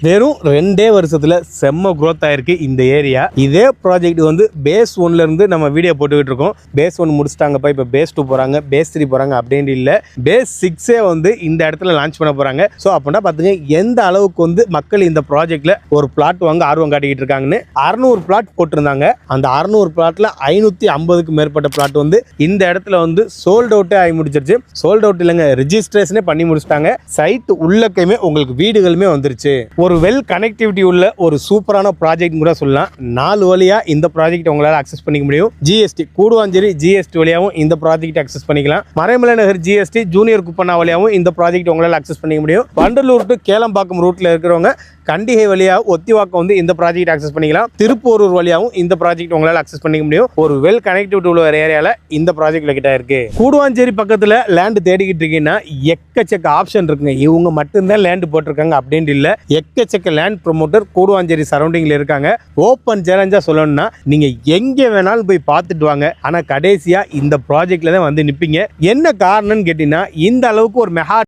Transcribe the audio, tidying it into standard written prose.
வெறும் 2 வருஷத்துல செம்ம growth ஆயிருக்கு இந்த ஏரியா. இதே ப்ராஜெக்ட் வந்து பேஸ் 1ல இருந்து நம்ம வீடியோ போட்டுக்கிட்டு இருக்கோம். பேஸ் 1 முடிச்சிட்டாங்கப்பா, இப்போ பேஸ் 2 போறாங்க, பேஸ் 3 போறாங்க அப்படின்னு இல்லை, பேஸ் 6 வந்து இந்த இடத்துல லான்ச் பண்ண போறாங்க. ஸோ அப்படின்னா பார்த்துங்க எந்த அளவுக்கு வந்து மக்கள் இந்த ப்ராஜெக்ட்ல ஒரு பிளாட் வாங்க ஆர்வம் காட்டிக்கிட்டு இருக்காங்கன்னு. 600 பிளாட் போட்டிருந்தாங்க. அந்த 600 பிளாட்ல 550க்கு மேற்பட்ட பிளாட் வந்து இந்த இடத்துல வந்து சோல்ட் அவுட்டே ஆகி முடிச்சிருச்சு. சோல்ட் அவுட் இல்லைங்க, ரிஜிஸ்ட்ரேஷனே பண்ணி முடிச்சிட்டாங்க. சைட் உள்ளக்கையுமே உங்களுக்கு வீடுகளுமே வந்துருச்சு. ஒரு வெல் கனெக்டிவிட்டி உள்ள ஒரு சூப்பரான ப்ராஜெக்ட் கூட சொல்லலாம். 4 வழியா இந்த ப்ராஜெக்ட் உங்களால் அக்சஸ் பண்ணிக்க முடியும். ஜிஎஸ்டி கூடுவாஞ்சேரி ஜிஎஸ்டி வழியாகவும் இந்த ப்ராஜெக்ட் அக்சஸ் பண்ணிக்கலாம். மறைமலை நகர் ஜிஎஸ்டி ஜூனியர் குப்பண்ணா வழியாகவும் இந்த ப்ராஜெக்ட் உங்களால் அக்சஸ் பண்ணிக்க முடியும். வண்டலூர் டு கேளம்பாக்கம் ரூட்ல இருக்கிறவங்க கண்டிகை வழியா ஒத்திவாக்கம் வந்து இந்த ப்ராஜெக்ட் அக்சஸ் பண்ணிக்கலாம். திருப்பூரூர் வழியாகவும் இந்த ப்ராஜெக்ட் உங்களால் அக்சஸ் பண்ணிக்க முடியும். ஒரு வெல் கனெக்டிவிட்டி உள்ள ஒரு ஏரியால இந்த ப்ராஜெக்ட் கிட்ட இருக்கு. கூடுவாஞ்சேரி பக்கத்துல லேண்ட் தேடிக்கிட்டு இருக்கீங்கன்னா எக்கச்சக்க ஆப்ஷன் இருக்குங்க. இவங்க மட்டும்தான் லேண்ட் போட்டிருக்காங்க அப்படின்னு இல்லை, எக்கச்சக்க லேண்ட் ப்ரொமோட்டர் கூடுவாஞ்சேரி சரௌண்டிங்ல இருக்காங்க. ஓப்பன் சேலஞ்சா சொல்லணும்னா நீங்க எங்க வேணாலும் போய் பார்த்துட்டு வாங்க, ஆனா கடைசியா இந்த ப்ராஜெக்ட்ல தான் வந்து நிப்பீங்க. என்ன காரணம்னு கேட்டீங்கன்னா இந்த அளவுக்கு ஒரு மெகா